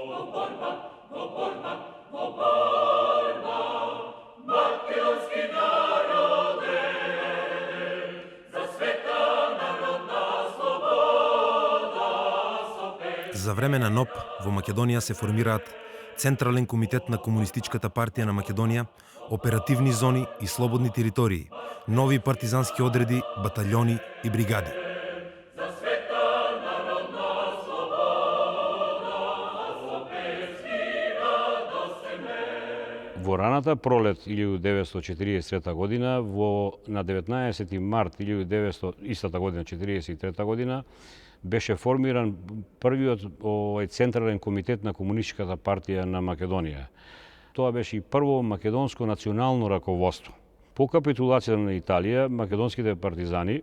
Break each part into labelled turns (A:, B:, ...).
A: За време на НОП во Македонија се формираат Централен комитет на Комунистичката партија на Македонија, оперативни зони и слободни територии, нови партизански одреди, батальони и бригади.
B: Во раната пролет 1943 година, на 19 март 1900 година, 43 година, беше формиран првиот Централен комитет на Комунистичката партија на Македонија. Тоа беше и прво македонско национално раководство. По капитулацијата на Италија, македонските партизани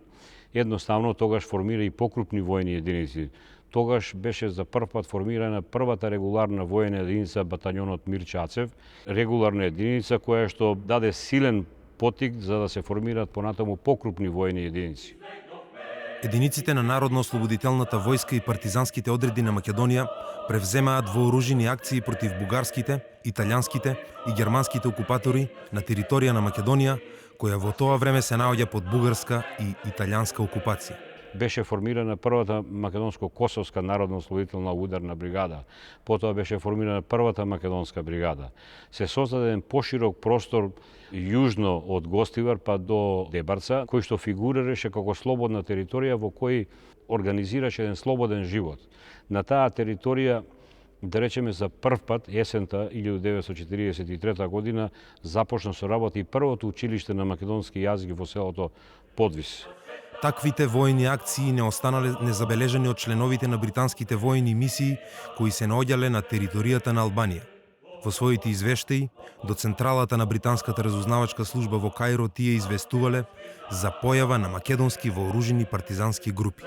B: едноставно тогаш формира и покрупни војни единици. Тогаш беше за прв пат формирана првата регуларна војна единица, батальонот Мирчацев, регуларна единица која што даде силен поттик за да се формираат понатаму покрупни војни единици.
A: Единиците на Народно-ослободителната војска и партизанските одреди на Македонија превземаат вооружени акции против бугарските, италијанските и германските окупатори на територија на Македонија, која во тоа време се наоѓа под бугарска и италијанска окупација.
B: Беше формирана првата македонско-косовска народно-ослободителна ударна бригада. Потоа беше формирана првата македонска бригада. Се создаден поширок простор јужно од Гостивар па до Дебарца, кој што фигурираше како слободна територија во кој организираше еден слободен живот. На таа територија, да речеме, за прв пат есента 1943 година започна со работа и првото училиште на македонски јазик во селото Подвис.
A: Таквите војни акции не останале незабележани од членовите на британските војни мисии кои се наоѓале на територијата на Албанија. Во своите извештаи до централата на британската разузнавачка служба во Каиро тие известувале за појава на македонски вооружени партизански групи.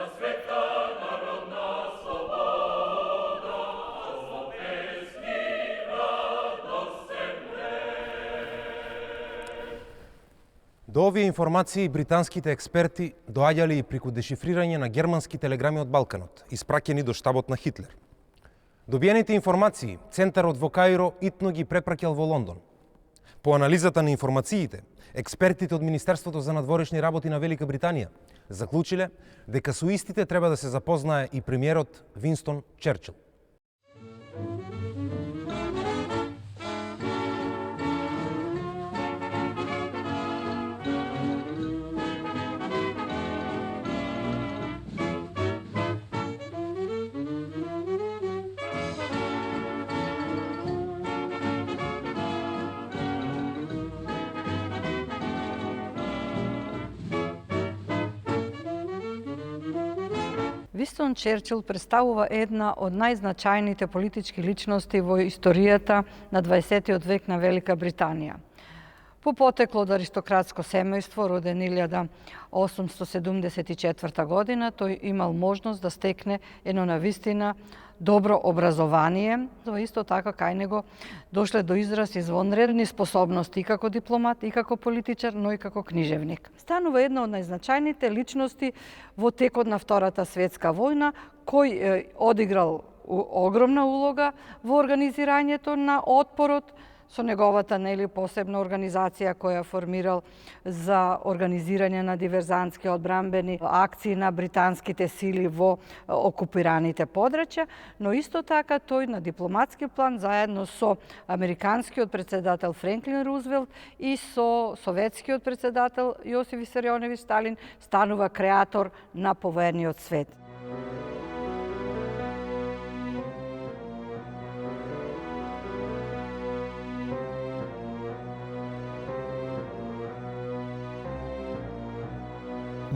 A: До овие информации британските експерти доаѓале и преку дешифрирање на германски телеграми од Балканот, испраќени до штабот на Хитлер. Добиените информации центарот во Каиро итно ги препраќал во Лондон. По анализата на информациите, експертите од Министерството за надворешни работи на Велика Британија заклучиле дека со истите треба да се запознае и премиерот Винстон Черчил.
C: Винстон Черчил представува една од најзначајните политички личности во историјата на 20 век на Велика Британија. По потекло од аристократско семејство, роден 1874 година, тој имал можност да стекне едно навистина добро образование. Исто така кај него дошле до израз извонредни способности и како дипломат, и како политичар, но и како книжевник. Станува една од најзначајните личности во текот на Втората светска војна, кој одиграл огромна улога во организирањето на отпорот, со неговата посебна организација која формирал за организирање на диверзантски одбранбени акции на британските сили во окупираните подрачја, но исто така тој на дипломатски план заедно со американскиот председател Франклин Рузвелт и со советскиот председател Јосиф Висарионович Сталин станува креатор на повоениот свет.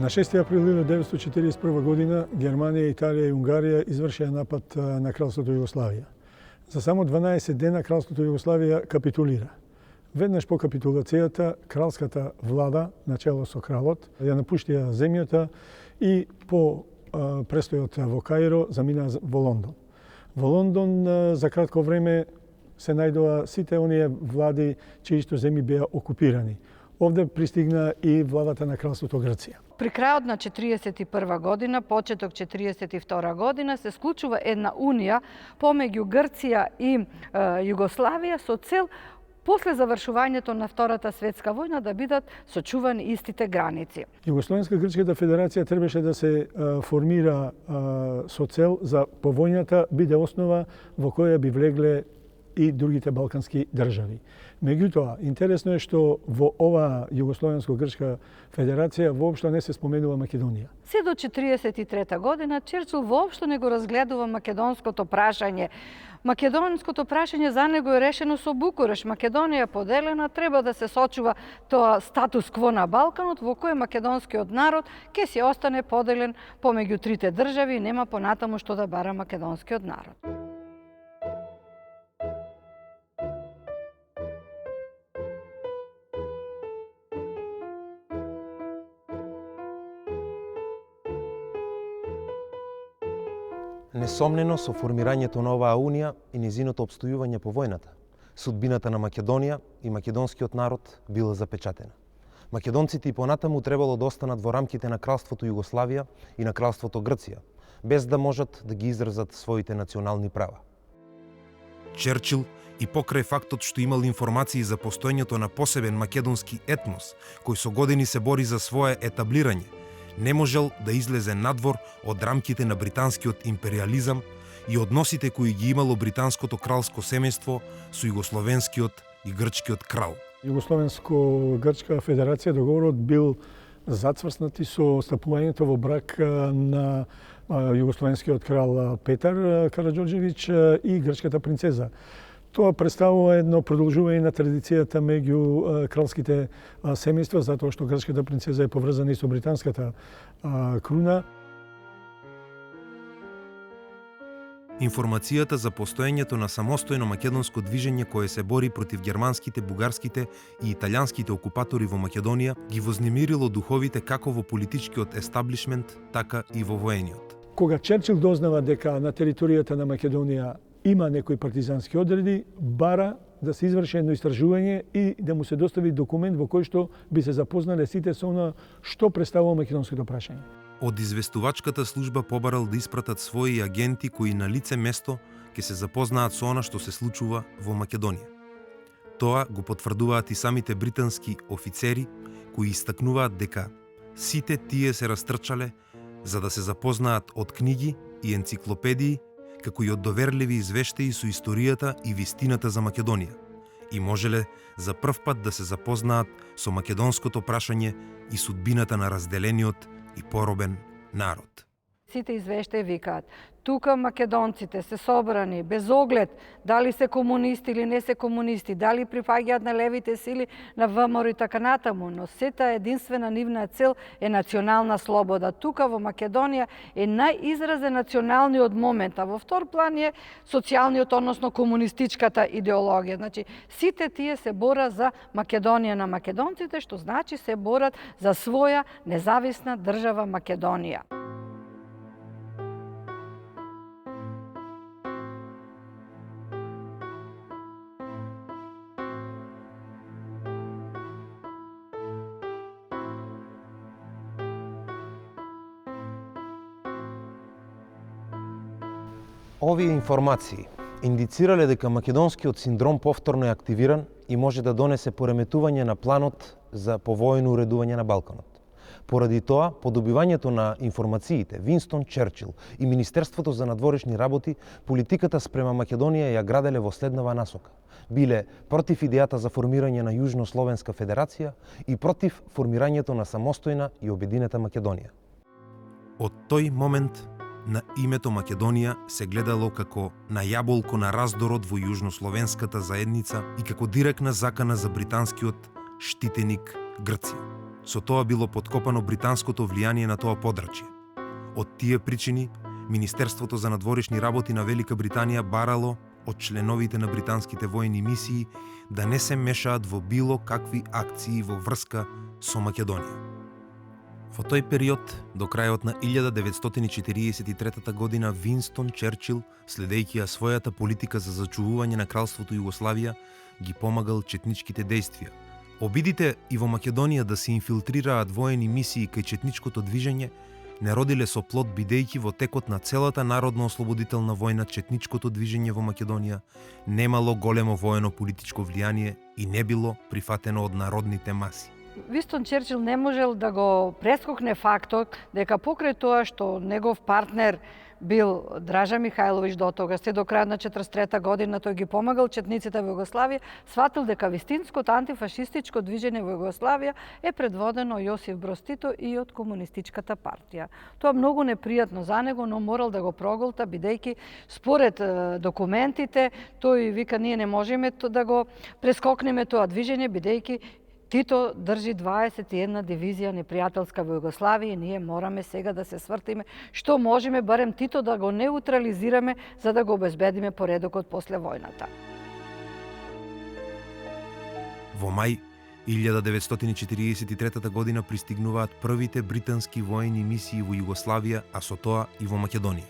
D: На 6 април 1941 година Германија, Италија и Унгарија извршија напад на Кралството Југославија. За само 12 дена Кралството Југославија капитулира. Веднаш по капитулацијата кралската влада, начело со кралот, ја напуштија земјата и по престојот во Каиро замина во Лондон. Во Лондон за кратко време се најдоа сите оние влади чии што земји беа окупирани. Овде пристигна и владата на Кралството Грција.
C: При крајот на 1941 година, почеток 1942 година, се склучува една унија помеѓу Грција и Југославија со цел после завршувањето на Втората светска војна да бидат сочувани истите граници.
D: Југословенска Грчката федерација требаше да се формира со цел за повојната биде основа во која би влегле и другите балкански држави. Меѓутоа, интересно е што во ова Југословенско-Грчка федерација воопшто не се споменува Македонија.
C: Се до 1943 година Черчил воопшто не го разгледува македонското прашање. Македонското прашање за него е решено со Букуреш. Македонија поделена, треба да се сочува тоа статус кво на Балканот во кој македонскиот народ ќе си остане поделен помеѓу трите држави и нема понатаму што да бара македонскиот народ.
A: Несомнено, со формирањето на оваа унија и низиното обстојување по војната, судбината на Македонија и македонскиот народ била запечатена. Македонците и понатаму требало да останат во рамките на кралството Југославија и на кралството Грција, без да можат да ги изразат своите национални права. Черчил и покрај фактот што имал информации за постоењето на посебен македонски етнос, кој со години се бори за свое етаблирање, не можел да излезе надвор од рамките на британскиот империализам и односите кои ги имало британското кралско семејство со југословенскиот и грчкиот крал.
D: Југословенско-Грчка федерација договорот бил зацврснати со стапувањето во брак на југословенскиот крал Петар Караџорџевиќ и грчката принцеза. Тоа представува едно продолжување на традицијата меѓу кралските семејства, затоа што грчката принцеза е поврзана и со британската круна.
A: Информацијата за постоењето на самостојно македонско движење кое се бори против германските, бугарските и италијанските окупатори во Македонија ги вознемирило духовите како во политичкиот естаблишмент, така и во воениот.
D: Кога Черчил дознава дека на територијата на Македонија има некои партизански одреди, бара да се изврши едно истражување и да му се достави документ во кој што би се запознале сите со она што представува македонското прашање.
A: Од известувачката служба побарал да испратат своји агенти кои на лице место ќе се запознаат со она што се случува во Македонија. Тоа го потврдуваат и самите британски офицери кои истакнуваат дека сите тие се растрчале за да се запознаат од книги и енциклопедии како и од доверливи извештаи со историјата и вистината за Македонија и можеле за прв пат да се запознаат со македонското прашање и судбината на разделениот и поробен народ.
C: Сите извештаи викаат, тука македонците се собрани без оглед дали се комунисти или не се комунисти, дали припаѓаат на левите сили, на ВМРО и така натаму, но сета единствена нивна цел е национална слобода. Тука во Македонија е најизразен националниот момент, а во втор план е социјалниот, односно комунистичката идеологија. Значи, сите тие се борат за Македонија на македонците, што значи се борат за своја независна држава Македонија.
A: Овие информации индицирале дека македонскиот синдром повторно е активиран и може да донесе пореметување на планот за повојно уредување на Балканот. Поради тоа, по добивањето на информациите, Винстон Черчил и Министерството за надворешни работи политиката спрема Македонија ја граделе во следнава насока. Биле против идејата за формирање на Јужнословенска федерација и против формирањето на самостојна и обединета Македонија. Од тој момент на името Македонија се гледало како на јаболко на раздорот во јужнословенската заедница и како директна закана за британскиот штитеник Грција. Со тоа било подкопано британското влијание на тоа подрачје. Од тие причини, Министерството за надворешни работи на Велика Британија барало од членовите на британските војни мисии да не се мешаат во било какви акции во врска со Македонија. Во тој период, до крајот на 1943 година, Винстон Черчил, следејќи ја својата политика за зачувување на кралството Југославија, ги помагал четничките дејствија, Обидите и во Македонија да се инфилтрираат воени мисии кај четничкото движење не родиле со плод, бидејќи во текот на целата народно-ослободителна војна четничкото движење во Македонија немало големо воено-политичко влијание и не било прифатено од народните маси.
C: Винстон Черчил не можел да го прескокне фактот дека покрај тоа што негов партнер бил Дража Михајловиќ до тога, се до крајот на 43 година тој ги помагал четниците во Југославија, сватил дека вистинското антифашистичко движење во Југославија е предводено Јосиф Броз Тито и од комунистичката партија. Тоа многу непријатно за него, но морал да го проголта, бидејќи според документите тој вика ние не можеме да го прескокнеме тоа движење, бидејќи Тито држи 21 дивизија непријателска во Југославија и ние мораме сега да се свртиме што можеме барем Тито да го неутрализираме за да го обезбедиме поредокот после војната.
A: Во мај 1943 година пристигнуваат првите британски воени мисии во Југославија, а со тоа и во Македонија.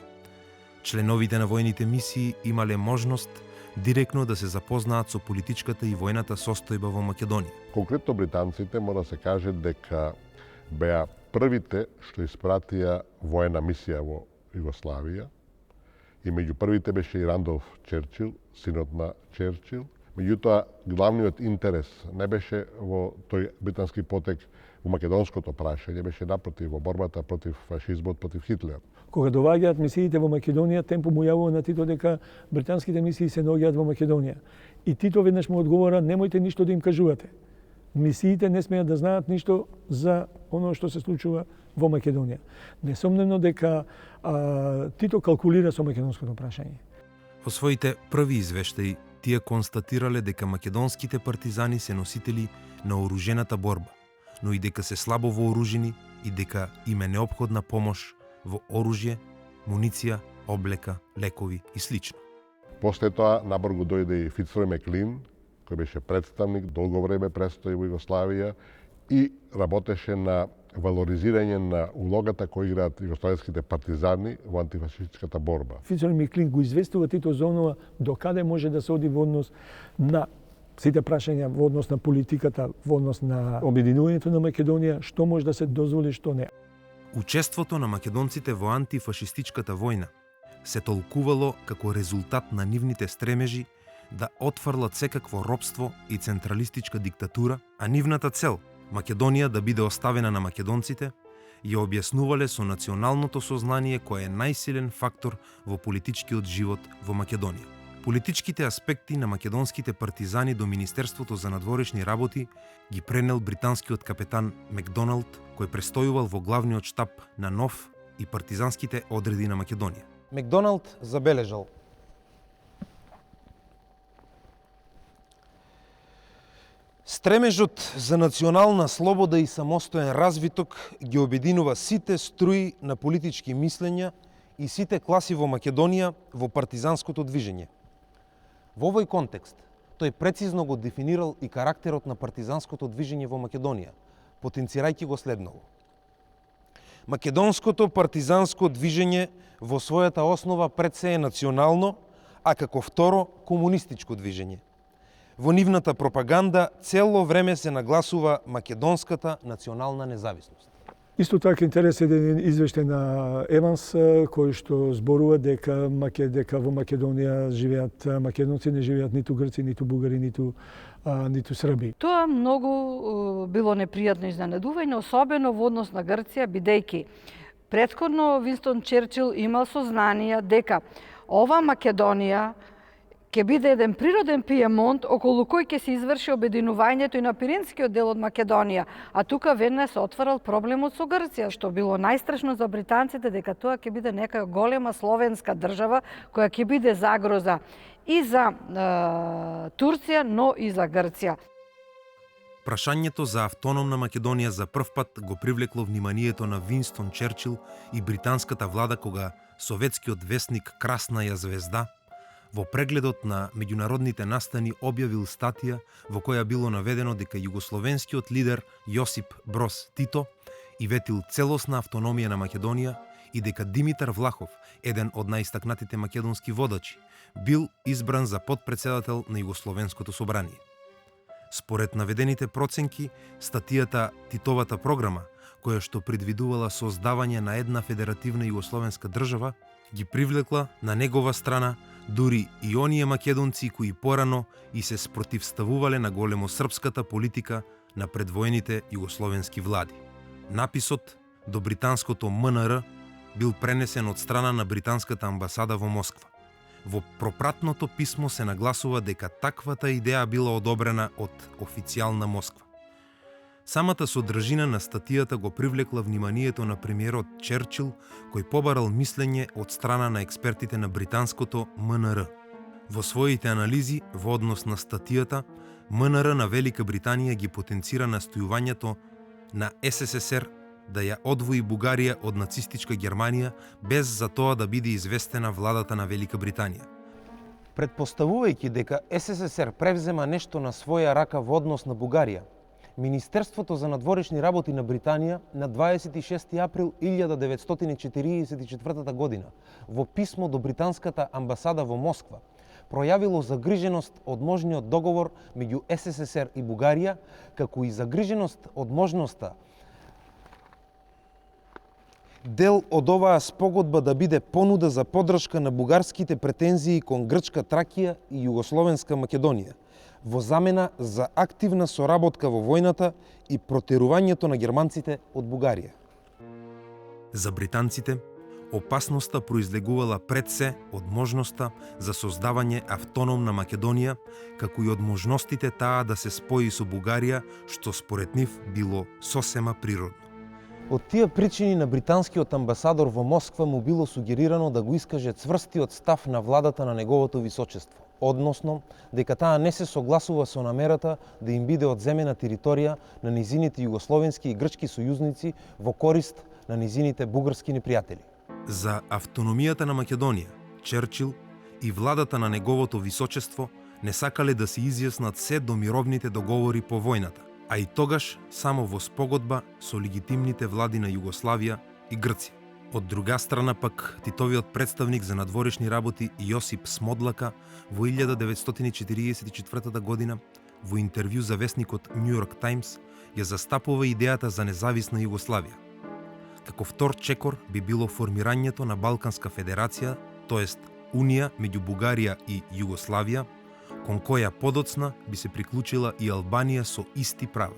A: Членовите на воените мисии имале можност директно да се запознаат со политичката и војната состојба во Македонија.
E: Конкретно британците мора да се каже дека беа првите што испратија воена мисија во Југославија и меѓу првите беше и Рандолф Черчил, синот на Черчил. Меѓутоа, главниот интерес не беше во тој британски потек во македонското прашање, беше напротив во борбата против фашизмот, против Хитлер.
D: Кога доаѓаат мисиите во Македонија, Темпо му јавува на Тито дека британските мисии се наоѓаат во Македонија. И Тито веднаш му одговора: немојте ништо да им кажувате. Мисиите не смеат да знаат ништо за оно што се случува во Македонија. Несомнено дека Тито калкулира со македонското прашање.
A: Во своите први извештаи тие констатирале дека македонските партизани се носители на оружената борба, но и дека се слабо вооружени и дека им е неопходна помош во оружје, муниција, облека, лекови и слично.
E: После тоа набор го дојде и Фицрой Меклин, кој беше представник, долго време престои во Југославија и работеше на валоризирање на улогата која играат југослависките партизани во антифашистичката борба.
D: Фицрой Меклин го известува Тито за онова до каде може да се оди во однос на сите прашања, во однос на политиката, во однос на обединувањето на Македонија, што може да се дозволи, што не.
A: Учеството на македонците во антифашистичката војна се толкувало како резултат на нивните стремежи да отфрлат секакво робство и централистичка диктатура, а нивната цел Македонија да биде оставена на македонците ја објаснувале со националното сознание кое е најсилен фактор во политичкиот живот во Македонија. Политичките аспекти на македонските партизани до Министерството за надворешни работи ги пренел британскиот капетан Макдоналд, кој престојувал во главниот штаб на НОВ и партизанските одреди на Македонија. Макдоналд забележал: стремежот за национална слобода и самостоен развиток ги обединува сите струи на политички мислења и сите класи во Македонија во партизанското движење. Во овој контекст, тој прецизно го дефинирал и карактерот на партизанското движење во Македонија, потенцирајќи го следново. Македонското партизанско движење во својата основа пред се е национално, а како второ комунистичко движење. Во нивната пропаганда цело време се нагласува македонската национална независност.
D: Исто така интересен еден извештај на Еванс кој што зборува дека во Македонија живеат македонци, не живеат ниту грци, ниту бугари, ниту срби.
C: Тоа многу било непријатно изненадување, особено во однос на Грција, бидејќи претходно Винстон Черчил имал сознание дека ова Македонија ќе биде еден природен пиемонт околу кој ќе се изврши обединувањето и на пиренскиот дел од Македонија, а тука веднаш се отварал проблемот со Грција, што било најстрашно за британците, дека тоа ќе биде нека голема словенска држава која ќе биде загроза и за Турција, но и за Грција.
A: Прашањето за автономна Македонија за прв пат го привлекло вниманието на Винстон Черчил и британската влада кога советскиот весник Краснаја звезда во прегледот на меѓународните настани објавил статија во која било наведено дека југословенскиот лидер Јосип Броз Тито и ветил целосна автономија на Македонија и дека Димитар Влахов, еден од најистакнатите македонски водачи, бил избран за потпредседател на Југословенското собрание. Според наведените проценки, статијата Титовата програма, која што предвидувала создавање на една федеративна југословенска држава, ги привлекла на негова страна дури и оние македонци кои порано и се спротивставувале на големосрпската политика на предвоените југословенски влади. Написот до британското МНР бил пренесен од страна на британската амбасада во Москва. Во пропратното писмо се нагласува дека таквата идеја била одобрена од официјална Москва. Самата содржина на статијата го привлекла вниманието на премиерот Черчил, кој побарал мислење од страна на експертите на британското МНР. Во своите анализи во однос на статијата, МНР на Велика Британија ги потенцира настојувањето на СССР да ја одвои Бугарија од нацистичка Германија без за тоа да биде известена владата на Велика Британија. Предпоставувајќи дека СССР превзема нешто на своја рака во однос на Бугарија, Министерството за надворешни работи на Британија на 26 април 1944 година во писмо до британската амбасада во Москва пројавило загриженост од можниот договор меѓу СССР и Бугарија, како и загриженост од можноста дел од оваа спогодба да биде понуда за поддршка на бугарските претензии кон Грчка Тракија и Југословенска Македонија, во замена за активна соработка во војната и протерувањето на германците од Бугарија. За британците, опасноста произлегувала пред се од можноста за создавање автономна Македонија, како и од можностите таа да се спои со Бугарија, што според нив било сосема природно. Од тие причини на британскиот амбасадор во Москва му било сугерирано да го искаже цврстиот став на владата на неговото височество, односно дека таа не се согласува со намерата да им биде одземена територија на низините југословенски и грчки сојузници во корист на низините бугарски непријатели. За автономијата на Македонија, Черчил и владата на неговото височество не сакале да се изјаснат се до мировните договори по војната, а и тогаш само во спогодба со легитимните влади на Југославија и Грција. Од друга страна пак, Титовиот представник за надворешни работи Јосип Смодлака во 1944 година во интервју за весникот Нью Йорк Таймс ја застапува идејата за независна Југославија. Како втор чекор би било формирањето на Балканска федерација, тоест Унија меѓу Бугарија и Југославија, кон која подоцна би се приклучила и Албанија со исти права.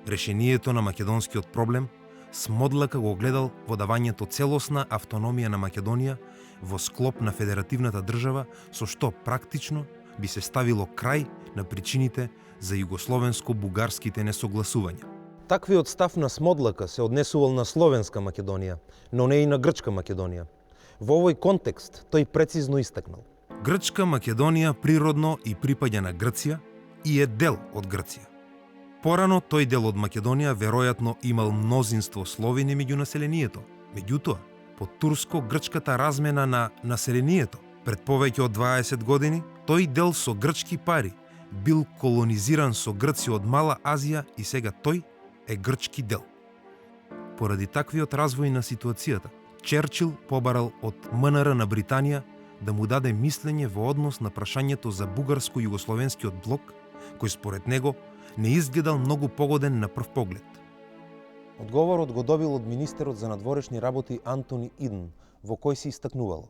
A: Решението на македонскиот проблем Смодлака го гледал во давањето целосна автономија на Македонија во склоп на федеративната држава, со што практично би се ставило крај на причините за југословенско-бугарските несогласувања. Таквиот став на Смодлака се однесувал на Словенска Македонија, но не и на Грчка Македонија. Во овој контекст тој прецизно истакнал: Грчка Македонија природно и припаѓа на Грција и е дел од Грција. Порано тој дел од Македонија веројатно имал мнозинство словени меѓу населението. Меѓутоа, по турско-грчката размена на населението пред повеќе од 20 години, тој дел со грчки пари бил колонизиран со грци од Мала Азија и сега тој е грчки дел. Поради таквиот развој на ситуацијата, Черчил побарал од МНР на Британија да му даде мислење во однос на прашањето за бугарско-југословенскиот блок, кој според него не изгледал многу погоден на прв поглед. Одговорот го добил од министерот за надворешни работи Антони Идн, во кој се истакнувало: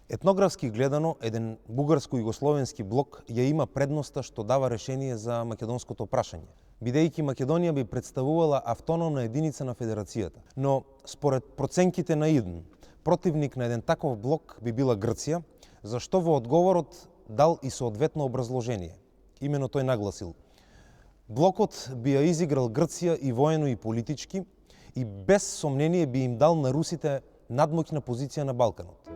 A: етнографски гледано, еден бугарско-југословенски блок ја има предноста што дава решение за македонското прашање, бидејќи Македонија би представувала автономна единица на федерацијата. Но според проценките на Идн, противник на еден таков блок би била Грција, зашто во одговорот дал и соодветно образложение. Имено тој нагласил: блокот би ја изиграл Грција и воено и политички и без сомнение би им дал на русите надмоќна позиција на Балканот.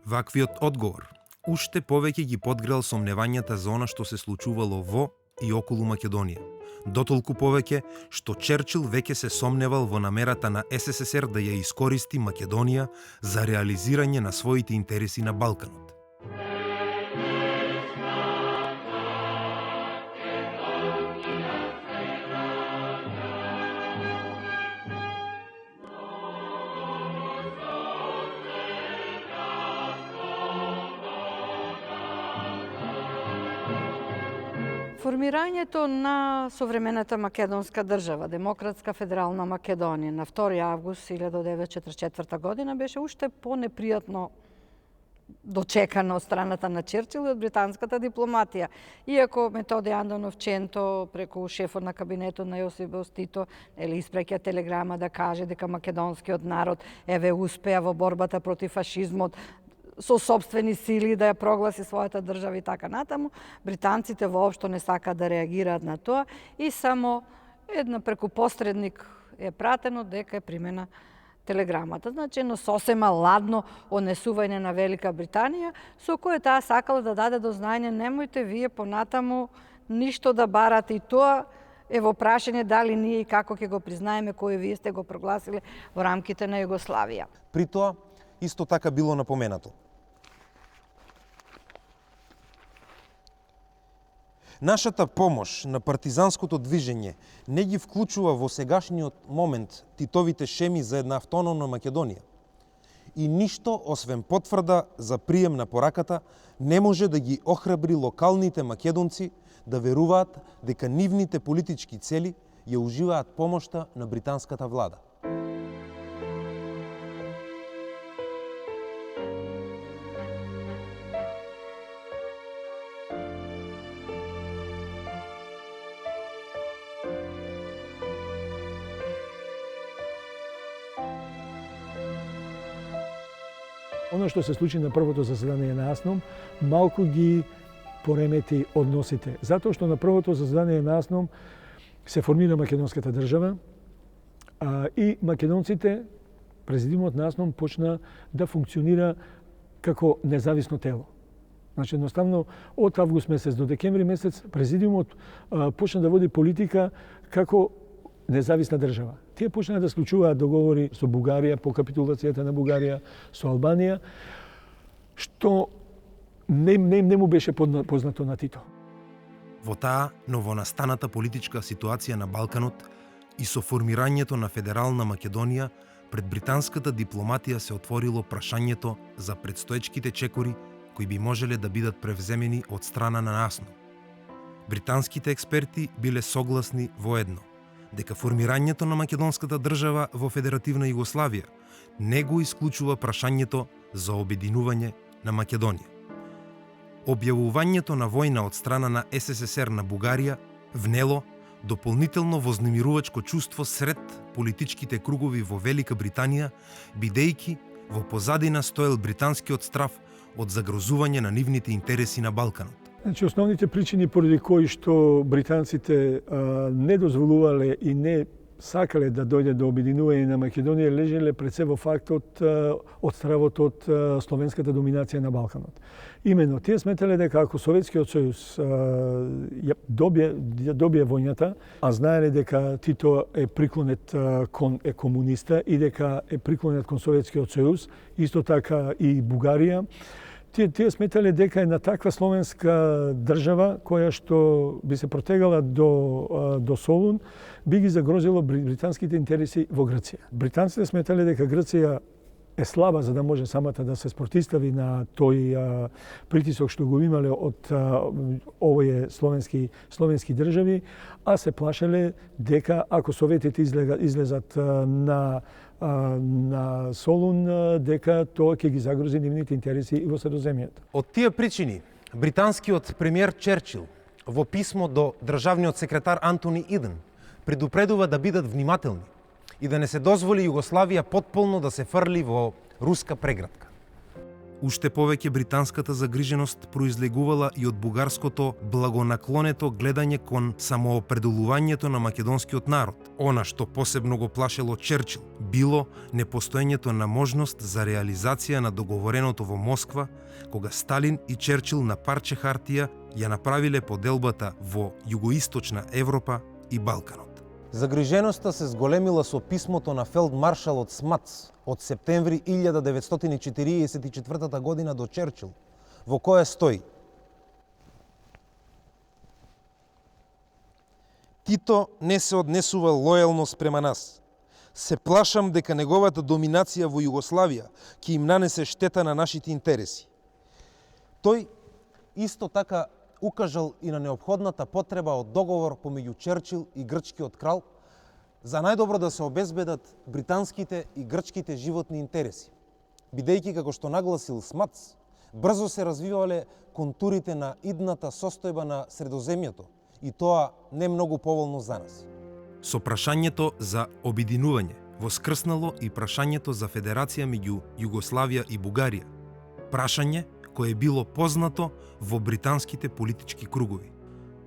A: Ваквиот одговор уште повеќе ги подгрел сомневањата за она што се случувало во и околу Македонија. Дотолку повеќе што Черчил веќе се сомневал во намерата на СССР да ја искористи Македонија за реализирање на своите интереси на Балканот.
C: Формирањето на современата македонска држава, Демократска федерална Македонија, на 2 август 1944 година беше уште понепријатно дочекано од страната на Черчил и од британската дипломатија. Иако Методи Андонов Ченто, преку шефот на кабинетот на Јосип Broz Тито, испраќа телеграма да каже дека македонскиот народ еве успеа во борбата против фашизмот, со собствени сили да ја прогласи својата држава и така натаму, британците воопшто не сакаат да реагираат на тоа и само една преку посредник е пратено дека е примена телеграмата. Значи, едно сосема ладно однесување на Велика Британија, со кое таа сакала да даде до знање немојте вие понатаму ништо да барате и тоа е во прашање дали ние и како ќе го признаеме кој вие сте го прогласиле во рамките на Југославија.
A: При тоа, исто така било напоменато. Нашата помош на партизанското движење не ги вклучува во сегашниот момент Титовите шеми за една автономна Македонија. И ништо, освен потврда за прием на пораката, не може да ги охрабри локалните македонци да веруваат дека нивните политички цели ја уживаат помошта на британската влада.
D: Оно што се случи на првото заседание на АСНОМ малку ги поремети односите. Затоа што на првото заседание на АСНОМ се формира македонската држава и македонците, президиумот на АСНОМ почна да функционира како независно тело. Значи, едноставно, од август месец до декември месец президиумот почна да води политика како независна држава. Тие почнаа да склучуваат договори со Бугарија по капитулацијата на Бугарија, со Албанија, што не му беше познато на Тито.
A: Во таа новонастаната политичка ситуација на Балканот и со формирањето на Федерална Македонија, пред британската дипломатија се отворило прашањето за предстоечките чекори кои би можеле да бидат превземени од страна на АСНО. Британските експерти биле согласни во едно, дека формирањето на македонската држава во Федеративна Југославија не го исклучува прашањето за обединување на Македонија. Објавувањето на војна од страна на СССР на Бугарија внело дополнително вознемирувачко чувство сред политичките кругови во Велика Британија, бидејќи во позадина стоел британскиот страв од загрозување на нивните интереси на Балканот.
D: Значи, основните причини поради кои што британците не дозволувале и не сакале да дојде до обединување на Македонија лежеле пред се во фактот од стравот од словенската доминација на Балканот. Именно, тие сметале дека ако Советскиот сојуз добие војната, а знаеле дека Тито е приклонет кон комуниста и дека е приклонет кон Советскиот сојуз, исто така и Бугарија, тие сметале дека една таква словенска држава која што би се протегала до Солун, би ги загрозило британските интереси во Грција. Британците сметале дека Грција е слаба за да може самата да се спротистави на тој притисок што го имале од овие словенски држави, а се плашеле дека ако советите излезат на Солун, дека тоа ќе ги загрози нивните интереси и во Средоземјето.
A: Од тие причини, британскиот премиер Черчил во писмо до државниот секретар Антони Иден предупредува да бидат внимателни и да не се дозволи Југославија потполно да се фрли во руска преградка. Уште повеќе британската загриженост произлегувала и од бугарското благонаклонето гледање кон самоопределувањето на македонскиот народ. Она што посебно го плашело Черчил било непостоењето на можност за реализација на договореното во Москва, кога Сталин и Черчил на парче хартија ја направиле поделбата во југоисточна Европа и Балканот. Загриженоста се зголемила со писмото на фелдмаршалот Смац од септември 1944 година до Черчил, во кое стои: Тито не се однесува лојално спрема нас. Се плашам дека неговата доминација во Југославија ќе им нанесе штета на нашите интереси. Тој исто така укажал и на необходната потреба од договор помеѓу Черчил и грчкиот крал за најдобро да се обезбедат британските и грчките животни интереси. Бидејќи, како што нагласил Смац, брзо се развивале контурите на идната состојба на Средоземјето и тоа не многу поволно за нас.
F: Со прашањето за обединување воскрснало и прашањето за федерација меѓу Југославија и Бугарија. Прашање кое било познато во британските политички кругови.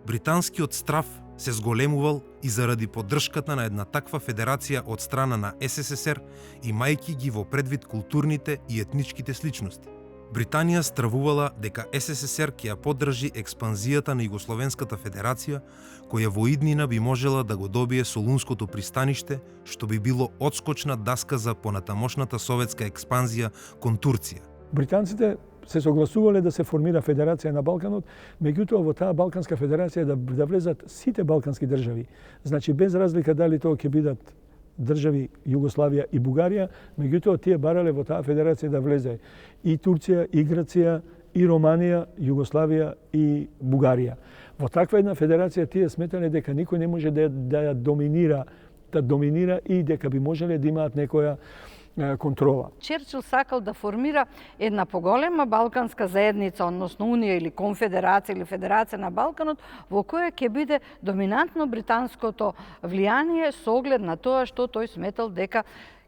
F: Британскиот страв се зголемувал и заради поддршката на една таква федерација од страна на СССР, имајќи ги во предвид културните и етничките сличности. Британија стравувала дека СССР ќе ја поддржи експанзијата на Југословенската федерација, која во иднина би можела да го добие Солунското пристаниште, што би било одскочна даска за понатамошната советска експанзија кон Турција.
D: Британците се согласувале да се формира федерација на Балканот, меѓутоа во таа Балканска федерација да влезат сите балкански држави. Значи без разлика дали тоа ќе бидат држави Југославија и Бугарија, меѓутоа тие барале во таа федерација да влезе и Турција, и Грција, и Романија, Југославија и Бугарија. Во таква една федерација тие сметале дека никој не може да ја доминира и дека би можеле да имаат некоја контрола.
C: Черчил сакал да формира една поголема балканска заедница, односно унија или конфедерација или федерација на Балканот, во која ќе биде доминантно британското влијание со оглед на тоа што тој сметал дека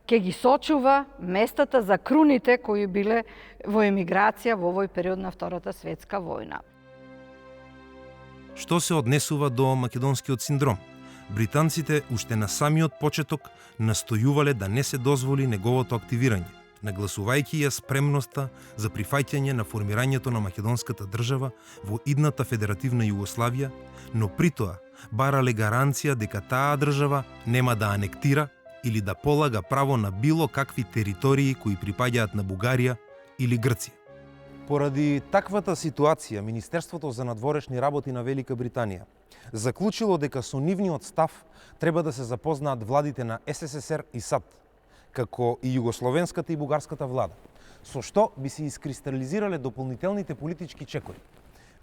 C: ќе ги сочува местата за круните кои биле во емиграција во овој период на Втората светска војна.
F: Што се однесува до македонскиот синдром? Британците уште на самиот почеток настојувале да не се дозволи неговото активирање, нагласувајќи ја спремноста за прифаќање на формирањето на македонската држава во идната федеративна Југославија, но притоа барале гаранција дека таа држава нема да анектира или да полага право на било какви територии кои припаѓаат на Бугарија или Грција.
A: Поради таквата ситуација, Министерството за надворешни работи на Велика Британија заклучило дека со нивниот став треба да се запознаат владите на СССР и САД, како и југословенската и бугарската влада, со што би се искристализирале дополнителните политички чекори.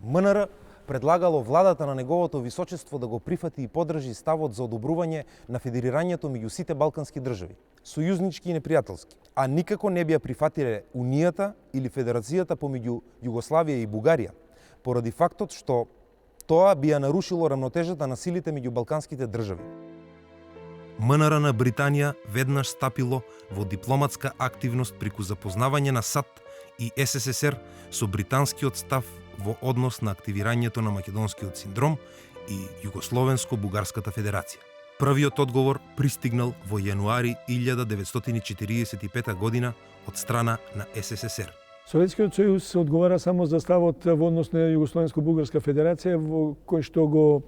A: МНР предлагало владата на неговото височество да го прифати и поддржи ставот за одобрување на федерирањето меѓу сите балкански држави, сојузнички и непријателски, а никако не би ја прифатиле Унијата или Федерацијата помеѓу Југославија и Бугарија, поради фактот што тоа би ја нарушило рамнотежата на силите меѓу балканските држави.
F: МНР на Британија веднаш стапило во дипломатска активност преку запознавање на САД и СССР со британскиот став во однос на активирањето на македонскиот синдром и Југословенско-Бугарската федерација. Првиот одговор пристигнал во јануари 1945 година од страна на СССР.
D: Советскиот сојуз одговара само за ставот во однос на Југословенско-Бугарска федерација, во кој што го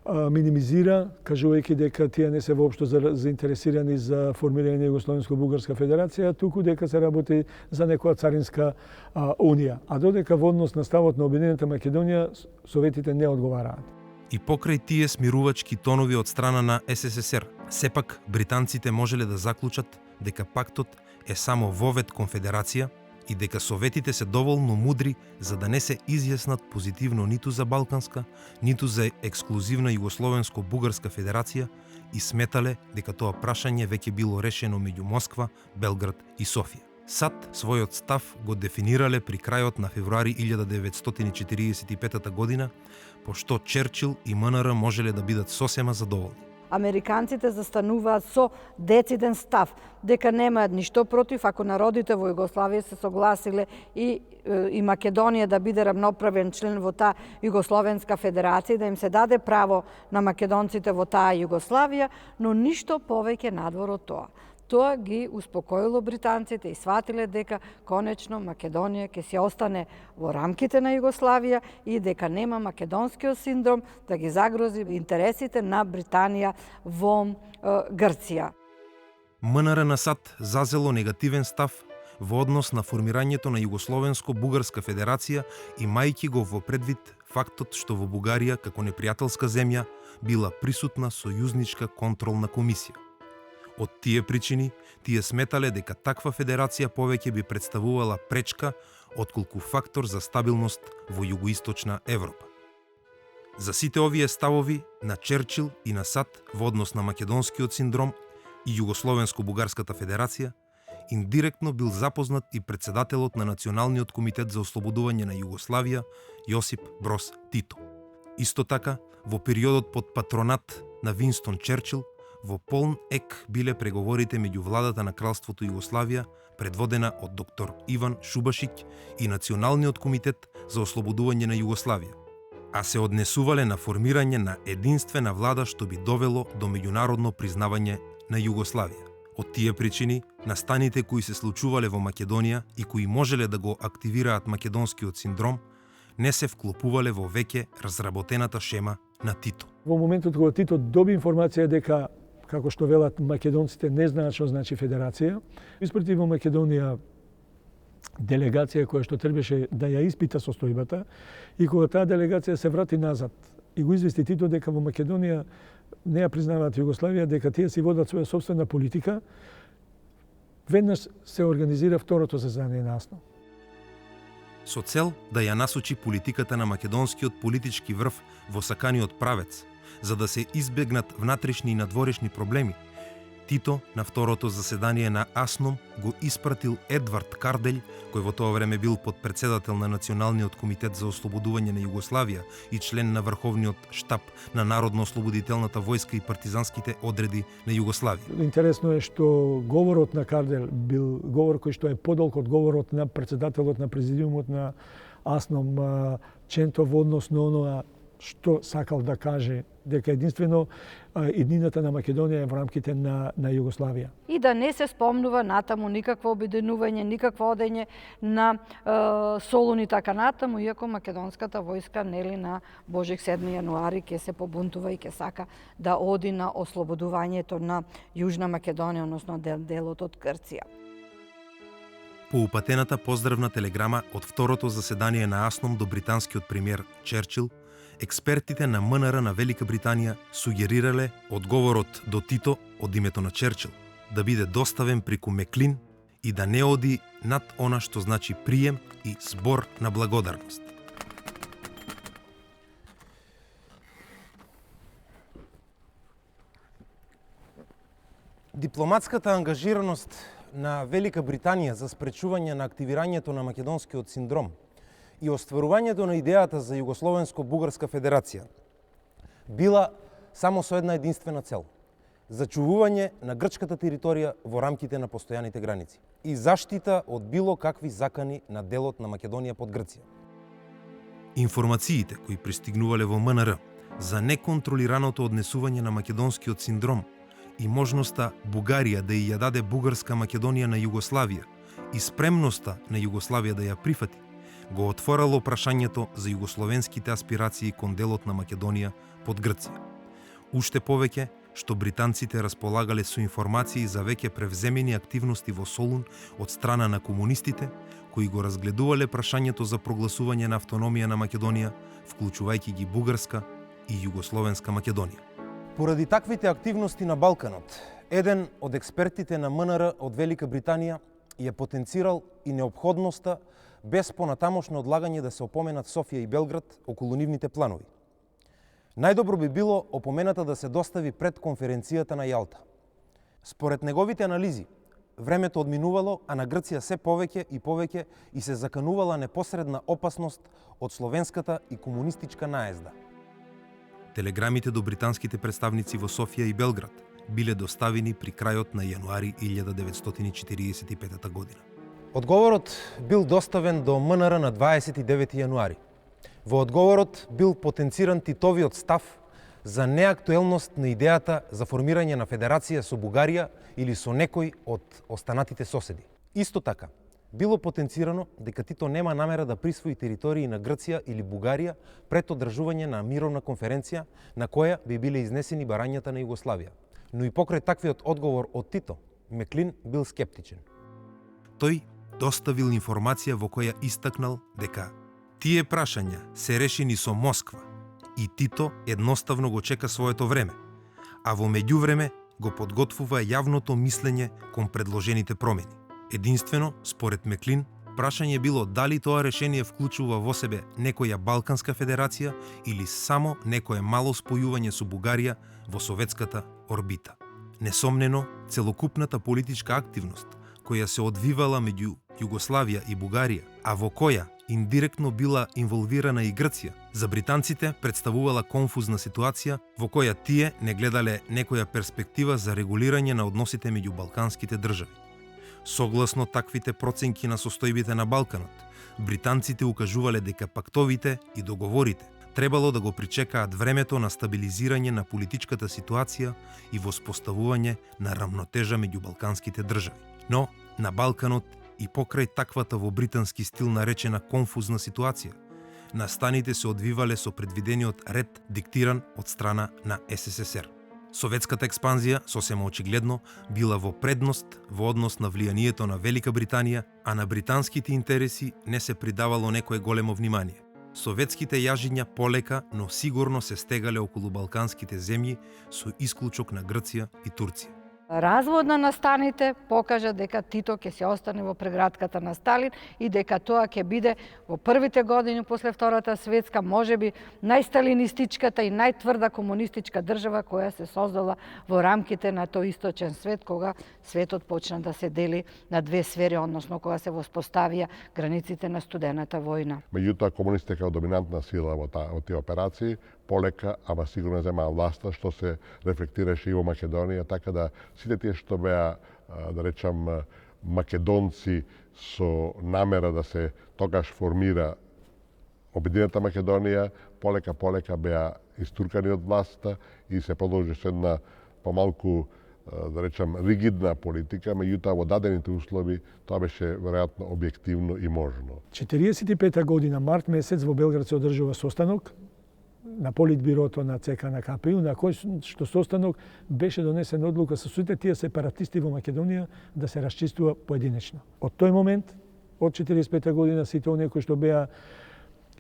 D: минимизира, кажувајќи дека тие не се воопшто заинтересирани за формирање на Југословенско-Бугарска федерација, туку дека се работи за некоја царинска унија. А додека во однос на ставот на Обединената Македонија, советите не одговараат.
F: И покрај тие смирувачки тонови од страна на СССР, сепак британците можеле да заклучат дека пактот е само вовед конфедерација и дека советите се доволно мудри за да не се изјаснат позитивно ниту за Балканска, ниту за ексклузивна Југословенско-Бугарска федерација и сметале дека тоа прашање веќе било решено меѓу Москва, Белград и Софија. САД својот став го дефинирале при крајот на февруари 1945 година, пошто Черчил и МНР можеле да бидат сосема задоволни.
C: Американците застануваат со дециден став, дека немаат ништо против ако народите во Југославија се согласиле и Македонија да биде рамноправен член во таа Југословенска федерација, да им се даде право на македонците во таа Југославија, но ништо повеќе надвор од тоа. Тоа ги успокоило британците и сватиле дека конечно Македонија ќе се остане во рамките на Југославија и дека нема македонскиот синдром да ги загрози интересите на Британија во Грција.
F: МНР на САД зазело негативен став во однос на формирањето на Југословенско-Бугарска федерација, имајќи го во предвид фактот што во Бугарија како непријателска земја била присутна сојузничка контролна комисија. Од тие причини, тие сметале дека таква федерација повеќе би представувала пречка отколку фактор за стабилност во југоисточна Европа. За сите овие ставови на Черчил и на САД во однос на македонскиот синдром и Југословенско-бугарската федерација, индиректно бил запознат и председателот на Националниот комитет за ослободување на Југославија Јосип Броз Тито. Исто така, во периодот под патронат на Винстон Черчил, во полн ек биле преговорите меѓу владата на Кралството Југославија, предводена од доктор Иван Шубашиќ и Националниот комитет за ослободување на Југославија, а се однесувале на формирање на единствена влада што би довело до меѓународно признавање на Југославија. Од тие причини, настаните кои се случувале во Македонија и кои можеле да го активираат македонскиот синдром, не се вклопувале во веќе разработената шема на Тито.
D: Во моментот кога Тито доби информација дека, како што велат македонците, не знаат што значи федерација, испрати во Македонија делегација која што требаше да ја испита состојбата, и кога таа делегација се врати назад и го извести Тито дека во Македонија не ја признаваат Југославија, дека тие си водат своја собствена политика, веднаш се организира второто заседание на АСНОМ.
F: Со цел да ја насочи политиката на македонскиот политички врв во саканиот правец, за да се избегнат внатрешни и надворешни проблеми, Тито на второто заседание на АСНОМ го испратил Едвард Карделј, кој во тоа време бил подпредседател на Националниот комитет за ослободување на Југославија и член на Врховниот штаб на Народно-ослободителната војска и партизанските одреди на Југославија.
D: Интересно е што говорот на Карделј бил говор кој што е подолг од говорот на председателот на президиумот на АСНОМ Ченто во однос на оноа што сакал да каже, дека единствено иднината на Македонија е во рамките на Југославија.
C: И да не се спомнува натаму никакво обединување, никакво одење на Солун и така натаму, иако македонската војска нели на Божик 7 јануари ќе се побунтува и ќе сака да оди на ослободувањето на Јужна Македонија, односно делот од Грција.
F: По упатената поздравна телеграма од второто заседание на АСНОМ до британскиот премиер Черчил, експертите на МНР на Велика Британија сугерирале одговорот до Тито од името на Черчил да биде доставен преку Меклин и да не оди над она што значи прием и збор на благодарност.
A: Дипломатската ангажираност на Велика Британија за спречување на активирањето на македонскиот синдром и остварувањето на идејата за Југословенско-бугарска федерација била само со една единствена цел – зачувување на грчката територија во рамките на постојаните граници и заштита од било какви закани на делот на Македонија под Грција.
F: Информациите кои пристигнувале во МНР за неконтролираното однесување на македонскиот синдром и можноста Бугарија да ја даде бугарска Македонија на Југославија и спремноста на Југославија да ја прифати, го отворало прашањето за југословенските аспирации кон делот на Македонија под Грција. Уште повеќе што британците располагале со информации за веќе превземени активности во Солун од страна на комунистите, кои го разгледувале прашањето за прогласување на автономија на Македонија, вклучувајќи ги бугарска и југословенска Македонија.
A: Поради таквите активности на Балканот, еден од експертите на МНР од Велика Британија ја потенцирал и неопходноста без понатамошно одлагање да се опоменат Софија и Белград околу нивните планови. Најдобро би било опомената да се достави пред конференцијата на Јалта. Според неговите анализи, времето одминувало, а на Грција се повеќе и се заканувала непосредна опасност од словенската и комунистичка наезда.
F: Телеграмите до британските представници во Софија и Белград биле доставени при крајот на јануари 1945 година.
A: Одговорот бил доставен до МНР на 29 јануари. Во одговорот бил потенциран Титовиот став за неактуелност на идејата за формирање на федерација со Бугарија или со некој од останатите соседи. Исто така, било потенцирано дека Тито нема намера да присвои територии на Грција или Бугарија пред одржување на мировна конференција на која би биле изнесени барањата на Југославија. Но и покрај таквиот одговор од Тито, Меклин бил скептичен.
F: Тој доставил информација во која истакнал дека тие прашања се решени со Москва и Тито едноставно го чека своето време, а во меѓувреме го подготвува јавното мислење кон предложените промени. Единствено, според Меклин, прашање било дали тоа решение вклучува во себе некоја Балканска федерација или само некое мало спојување со Бугарија во советската орбита. Несомнено, целокупната политичка активност која се одвивала меѓу Југославија и Бугарија, а во која индиректно била инволвирана и Грција, за британците представувала конфузна ситуација во која тие не гледале некоја перспектива за регулирање на односите меѓу балканските држави. Согласно таквите проценки на состојбите на Балканот, британците укажувале дека пактовите и договорите требало да го причекаат времето на стабилизирање на политичката ситуација и воспоставување на рамнотежа меѓу балканските држави. Но на Балканот и покрај таквата во британски стил наречена конфузна ситуација, настаните се одвивале со предвидениот ред диктиран од страна на СССР. Советската експанзија, сосема очигледно, била во предност во однос на влијанието на Велика Британија, а на британските интереси не се придавало некое големо внимание. Советските јажиња полека, но сигурно се стегале околу балканските земји со исклучок на Грција и Турција.
C: Развод на настаните покажа дека Тито ќе се остане во прегратката на Сталин и дека тоа ќе биде во првите години после Втората светска, можеби најсталинистичката и најтврда комунистичка држава која се создала во рамките на тој источен свет, кога светот почна да се дели на две сфери, односно кога се воспоставија границите на студената војна.
E: Меѓутоа, комунистите како доминантна сила во тие операции полека, ама сигурно земаа власта, што се рефлектираше и во Македонија, така да сите тие што беа, да речам, македонци со намера да се тогаш формира Обединета Македонија, полека беа истуркани од власта и се продолжи со една помалку, да речам, ригидна политика, меѓутоа во дадените услови тоа беше веројатно објективно и можно.
D: 45 година, март месец, во Белград се одржува состанок на Политбирото на ЦК на КПУ, на кој што состанок беше донесена одлука со сите тие сепаратисти во Македонија да се расчистува поединечно. Од тој момент, од 45 година, сите оние кои што беа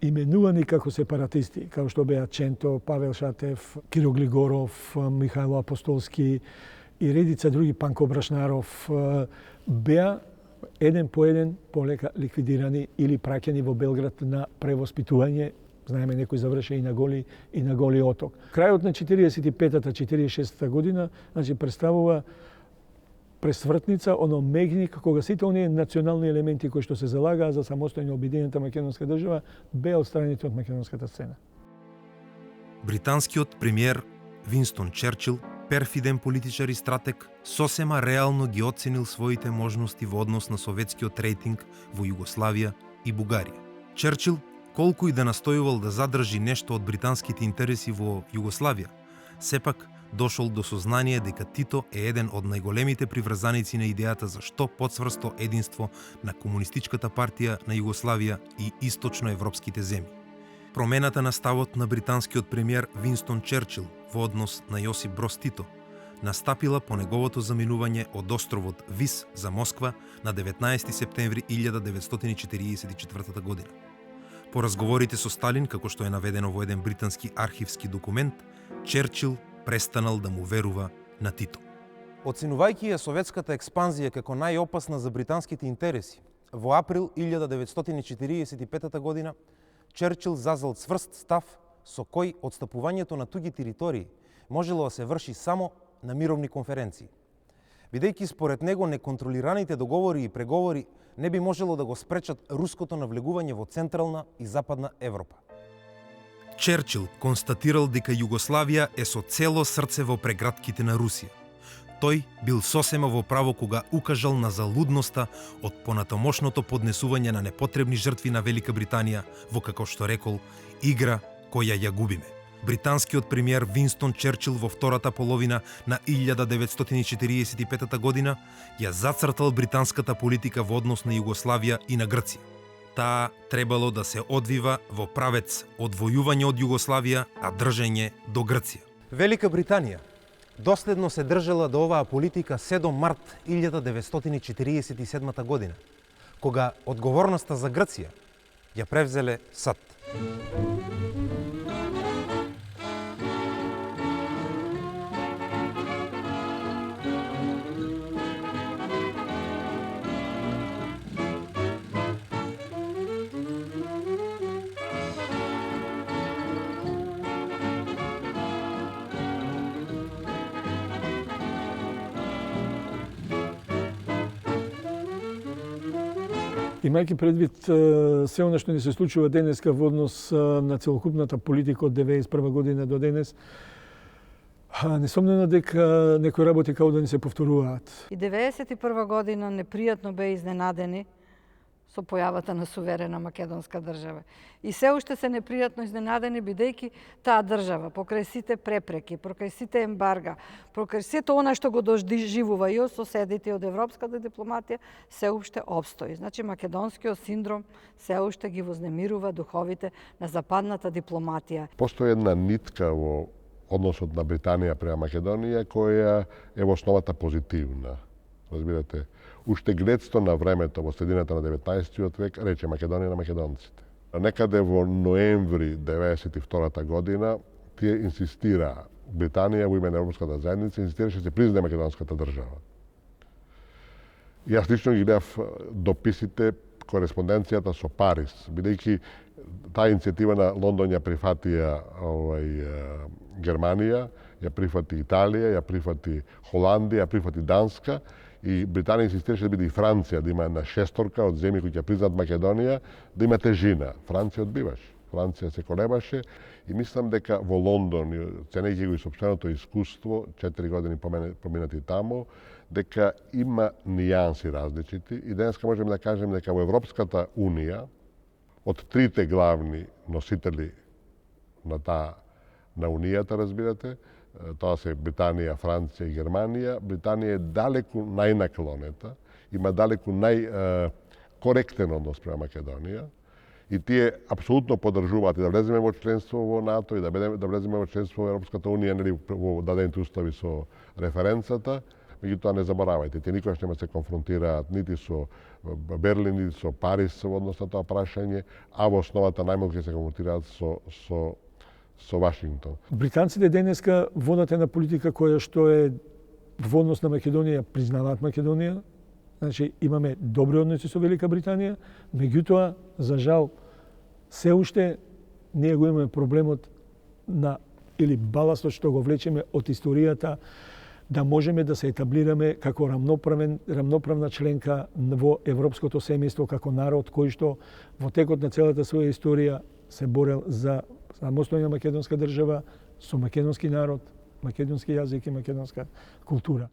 D: именувани како сепаратисти, како што беа Ченто, Павел Шатев, Киро Глигоров, Михајло Апостолски и редица други, Панко Брашнаров, беа еден по еден полека ликвидирани или праќани во Белград на превоспитување. Знаеме, некои заврше и на Голи оток. Крајот на 45-та, 46-та година, значи, представува пресвртница, оно мегник, кога сите оние национални елементи кои што се залагаа за самостојна обединета македонска држава беа отстранети од македонската сцена.
F: Британскиот премиер Винстон Черчил, перфиден политичар и стратег, сосема реално ги оценил своите можности во однос на советскиот рейтинг во Југославија и Бугарија. Черчил, колку и да настојувал да задржи нешто од британските интереси во Југославија, сепак дошол до сознание дека Тито е еден од најголемите приврзаници на идејата за што поцврсто единство на Комунистичката партија на Југославија и источноевропските земји. Промената на ставот на британскиот премиер Винстон Черчил во однос на Јосип Броз Тито настапила по неговото заминување од островот Вис за Москва на 19 септември 1944 година. По разговорите со Сталин, како што е наведено во еден британски архивски документ, Черчил престанал да му верува на Тито.
A: Оценувајќи ја советската експанзија како најопасна за британските интереси, во април 1945 година Черчил зазел цврст став со кој отстапувањето на туѓи територии можело да се врши само на мировни конференции. Бидејќи според него неконтролираните договори и преговори не би можело да го спречат руското навлегување во Централна и Западна Европа.
F: Черчил констатирал дека Југославија е со цело срце во прегратките на Русија. Тој бил сосема во право кога укажал на залудноста од понатамошното поднесување на непотребни жртви на Велика Британија во, како што рекол, игра која ја губиме. Британскиот премиер Винстон Черчил во втората половина на 1945 година ја зацртал британската политика во однос на Југославија и на Грција. Таа требало да се одвива во правец одвојување од Југославија, а држење до Грција.
A: Велика Британија доследно се држала до оваа политика се до март 1947 година, кога одговорноста за Грција ја превзеле САД.
D: Имајќи предвид се она што ни се случува денеска во однос на целокупната политика од 1991 година до денес, несомнено дека некои работи као да ни се повторуваат.
C: И 1991 година непријатно бе изненадени со појавата на суверена македонска држава. И се уште се непријатно изненадени бидејќи таа држава покрај сите препреки, покрај сите ембарга, покрај сето она што го доживува и од соседите од европската дипломатија, се уште обстои. Значи македонскиот синдром се уште ги вознемирува духовите на западната дипломатија.
E: Постои една нитка во односот на Британија према Македонија која е во основата позитивна. Разбирате, уште гледство на времето во средината на 19 век рече Македонија на македонците. Некаде во ноември 1992 година тие инсистира Британија во име на Европската заедница инсистираше се признае македонската држава. И јас лично ги гледав дописите, кореспонденцијата со Париз, бидејќи таа иницијатива на Лондон ја прифатија Германија, ја прифати Италија, ја прифати Холандија, ја прифати Данска и Британија инсистираше да биде и Франција, да има една шесторка од земји кои ќе признат Македонија, да има тежина. Франција одбиваше. Франција се колебаше и мислам дека во Лондон, ценејќи го и сопственото искуство, 4 години поминати тамо, дека има нијанси различити и денеска можеме да кажеме дека во Европската Унија од трите главни носители на Унијата, разбирате, тоа се Британија, Франција и Германија, Британија е далеку најнаклонета, има далеку најкоректен однос према Македонија и тие апсолутно поддржуваат и да влеземе во членство во НАТО и да влеземе во членство во Европската Унија, нели во дадените устави со референцата. Меѓутоа не заборавајте, тие никогаш нема се конфронтираат нити со Берлин, нити со Париз во однос на тоа прашање, а во основата најмалку ќе се конфронтираат со Вашингтон.
D: Британците денеска водат една политика која што е во однос на Македонија, признаваат Македонија. Значи имаме добри односи со Велика Британија, меѓутоа за жал се уште ние го имаме проблемот на или баластот што го влечеме од историјата да можеме да се етаблираме како рамноправна членка во европското семејство, како народ кој што во текот на целата своја историја се борел за самостојна македонска држава со македонски народ, македонски јазик и македонска култура.